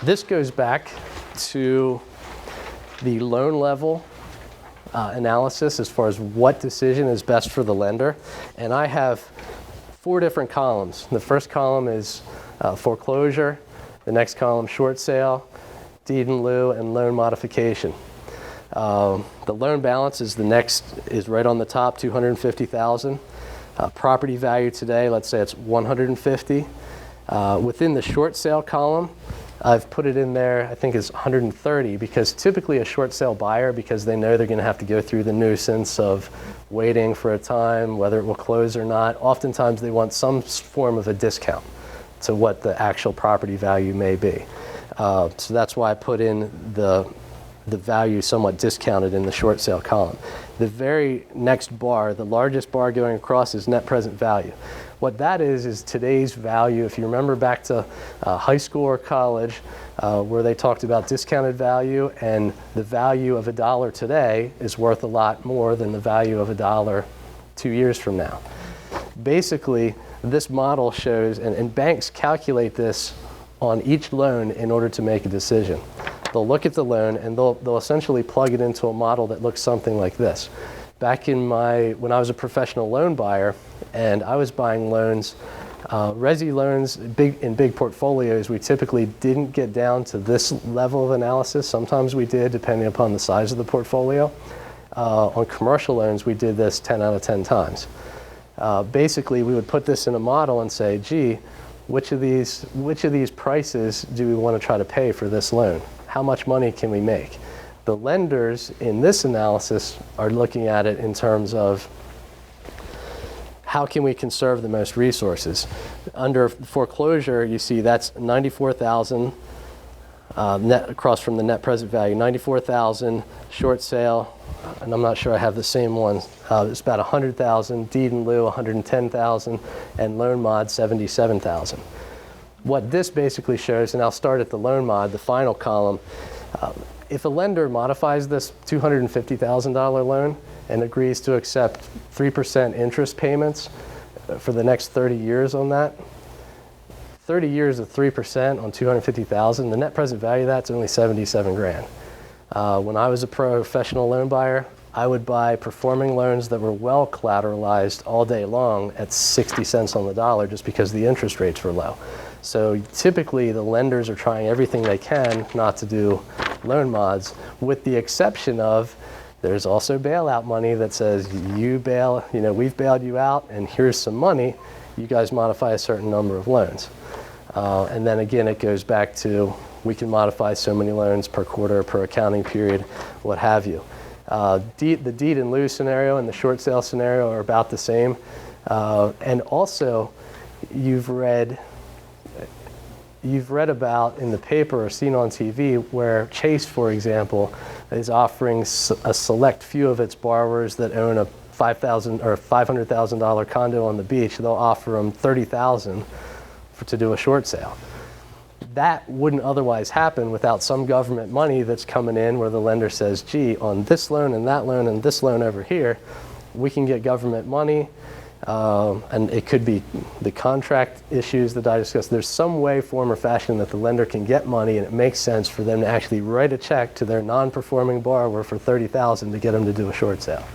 This goes back to the loan level analysis as far as what decision is best for the lender. And I have 4 different columns. The first column is foreclosure, the next column short sale, deed in lieu, and loan modification. The loan balance is right on the top, $250,000. Property value today, let's say it's $150,000. Within the short sale column, I've put it in there, I think it's $130,000, because typically a short sale buyer, because they know they're going to have to go through the nuisance of waiting for a time, whether it will close or not, oftentimes they want some form of a discount to what the actual property value may be. So that's why I put in the value somewhat discounted in the short sale column. The very next bar, the largest bar going across, is net present value. What that is today's value. If you remember back to high school or college, where they talked about discounted value, and the value of $1 today is worth a lot more than the value of $1 2 years from now. Basically, this model shows, and banks calculate this on each loan in order to make a decision. They'll look at the loan and they'll essentially plug it into a model that looks something like this. Back when I was a professional loan buyer and I was buying loans, resi loans, in big portfolios, we typically didn't get down to this level of analysis. Sometimes we did, depending upon the size of the portfolio. On commercial loans, we did this 10 out of 10 times. Basically, we would put this in a model and say, gee, which of these prices do we want to try to pay for this loan? How much money can we make? The lenders in this analysis are looking at it in terms of how can we conserve the most resources. Under foreclosure, you see that's $94,000 net across from the net present value, $94,000, short sale, and I'm not sure I have the same ones. It's about $100,000, deed in lieu $110,000, and loan mod $77,000. What this basically shows, and I'll start at the loan mod, the final column, if a lender modifies this $250,000 loan and agrees to accept 3% interest payments for the next 30 years on that, 30 years of 3% on $250,000, the net present value of that's only $77,000. When I was a professional loan buyer, I would buy performing loans that were well collateralized all day long at 60 cents on the dollar just because the interest rates were low. So typically the lenders are trying everything they can not to do loan mods, with the exception of there's also bailout money that says we've bailed you out and here's some money, you guys modify a certain number of loans. And then again, it goes back to we can modify so many loans per quarter, per accounting period, what have you. The deed in lieu scenario and the short sale scenario are about the same. And also, you've read about in the paper or seen on TV where Chase, for example, is offering a select few of its borrowers that own a $5,000 or $500,000 condo on the beach, they'll offer them $30,000 to do a short sale. That wouldn't otherwise happen without some government money that's coming in where the lender says, gee, on this loan and that loan and this loan over here, we can get government money. And it could be the contract issues that I discussed. There's some way, form, or fashion that the lender can get money, and it makes sense for them to actually write a check to their non-performing borrower for $30,000 to get them to do a short sale.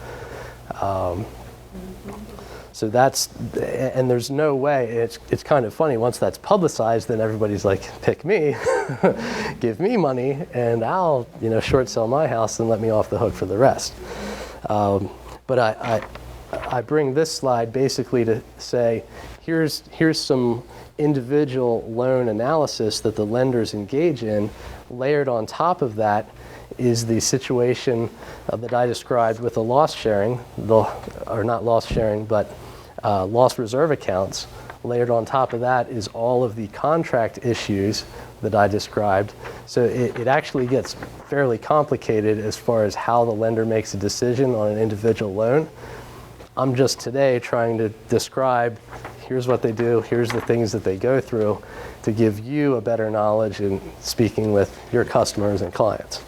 So and there's no way, it's kind of funny, once that's publicized, then everybody's like, pick me, give me money, and I'll short sell my house and let me off the hook for the rest. But I bring this slide basically to say, here's some individual loan analysis that the lenders engage in. Layered on top of that is the situation that I described with the loss sharing, or not loss sharing, but loss reserve accounts. Layered on top of that is all of the contract issues that I described. So it actually gets fairly complicated as far as how the lender makes a decision on an individual loan. I'm just today trying to describe, here's what they do, here's the things that they go through to give you a better knowledge in speaking with your customers and clients.